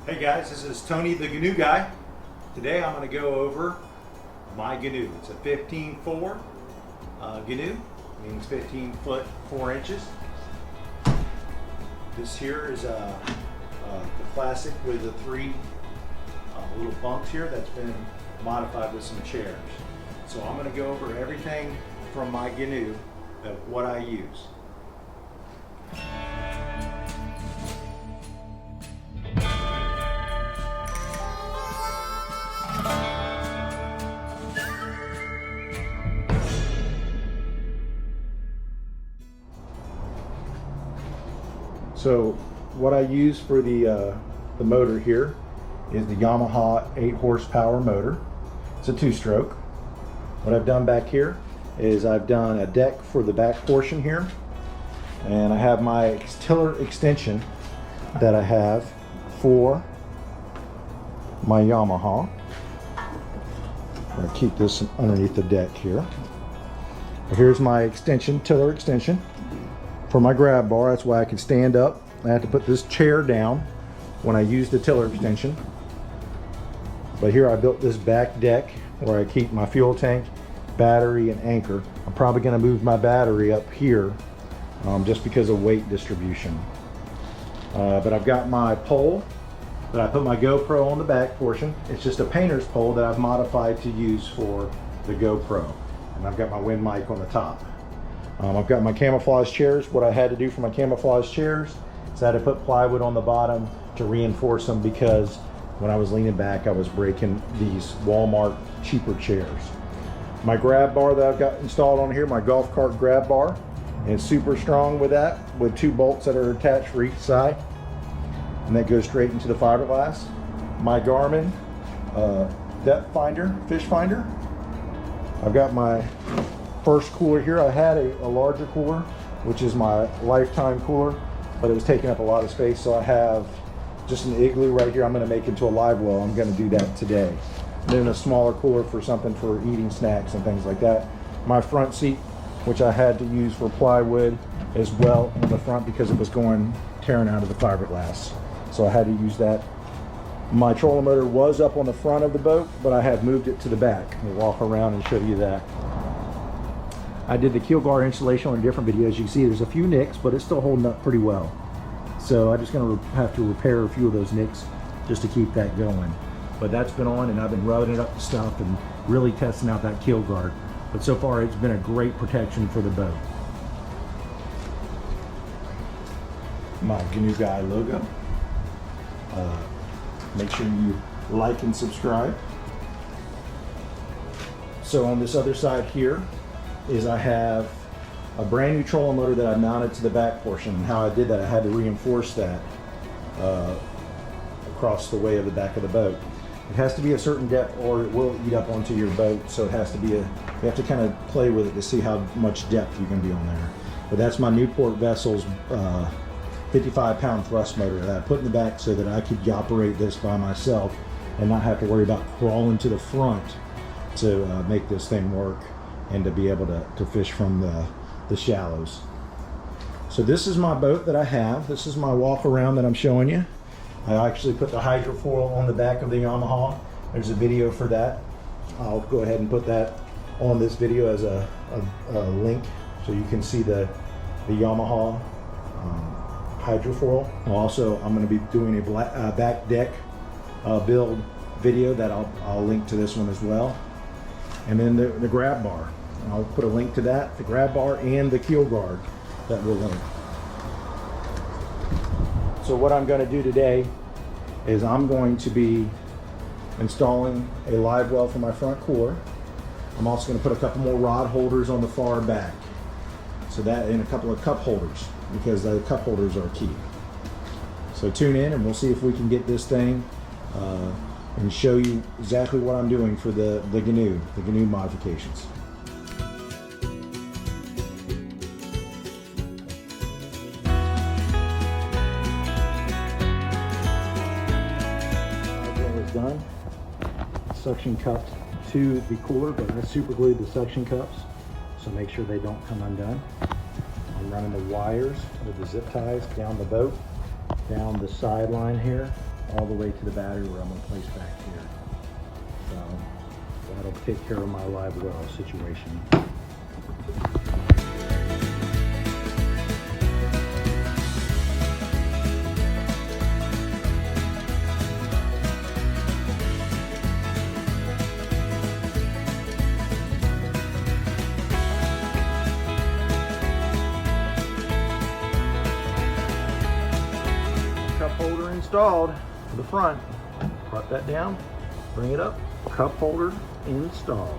Hey guys, this is Tony the Gheenoe guy. Today I'm going to go over my Gheenoe. It's a 15.4 Gheenoe, means 15 foot 4 inches. This here is the classic with the three little bunks here that's been modified with some chairs. So I'm going to go over everything from my Gheenoe of what I use. So what I use for the motor here is the Yamaha 8 horsepower motor. It's a 2-stroke. What I've done back here is I've done a deck for the back portion here, and I have my tiller extension that I have for my Yamaha. I'm going to keep this underneath the deck here. Here's my extension, tiller extension for my grab bar. That's why I can stand up. I have to put this chair down when I use the tiller extension. But here I built this back deck where I keep my fuel tank, battery, and anchor. I'm probably going to move my battery up here just because of weight distribution. But I've got my pole that I put my GoPro on the back portion. It's just a painter's pole that I've modified to use for the GoPro. And I've got my wind mic on the top. I've got my camouflage chairs. What I had to do for my camouflage chairs is I had to put plywood on the bottom to reinforce them, because when I was leaning back I was breaking these Walmart cheaper chairs. My grab bar that I've got installed on here, my golf cart grab bar, is super strong with that, with 2 bolts that are attached for each side, and that goes straight into the fiberglass. My Garmin depth finder, fish finder. I've got my first cooler here. I had a larger cooler, which is my lifetime cooler, but it was taking up a lot of space, so I have just an igloo right here. I'm going to make into a live well. I'm going to do that today. And then a smaller cooler for something for eating snacks and things like that. My front seat, which I had to use for plywood as well in the front because it was tearing out of the fiberglass, so I had to use that. My trolling motor was up on the front of the boat, but I have moved it to the back. We'll walk around and show you that. I did the keel guard installation on a different video. As you can see, there's a few nicks, but it's still holding up pretty well. So I'm just going to have to repair a few of those nicks just to keep that going. But that's been on, and I've been rubbing it up to stuff and really testing out that keel guard. But so far, it's been a great protection for the boat. My Gheenoe Guy logo. Make sure you like and subscribe. So on this other side here is I have a brand new trolling motor that I mounted to the back portion. And how I did that, I had to reinforce that across the way of the back of the boat. It has to be a certain depth or it will eat up onto your boat, so it has to be you have to kind of play with it to see how much depth you can be on there. But that's my Newport Vessel's 55-pound thrust motor that I put in the back so that I could operate this by myself and not have to worry about crawling to the front to make this thing work and to be able to fish from the shallows. So this is my boat that I have. This is my walk around that I'm showing you. I actually put the hydrofoil on the back of the Yamaha. There's a video for that. I'll go ahead and put that on this video as a link so you can see the Yamaha hydrofoil. Also, I'm going to be doing a back deck build video that I'll link to this one as well. And then the grab bar. I'll put a link to that, the grab bar and the keel guard that will link. So what I'm going to do today is I'm going to be installing a live well for my front cooler. I'm also going to put a couple more rod holders on the far back. So that, and a couple of cup holders, because the cup holders are key. So tune in and we'll see if we can get this thing and show you exactly what I'm doing for the Gheenoe modifications. Done. Suction cupped to the cooler, but I super glued the suction cups, so make sure they don't come undone. I'm running the wires with the zip ties down the boat, down the sideline here, all the way to the battery where I'm going to place back here. So that'll take care of my live well situation. Cup holder installed for the front. Prop that down, bring it up, cup holder installed.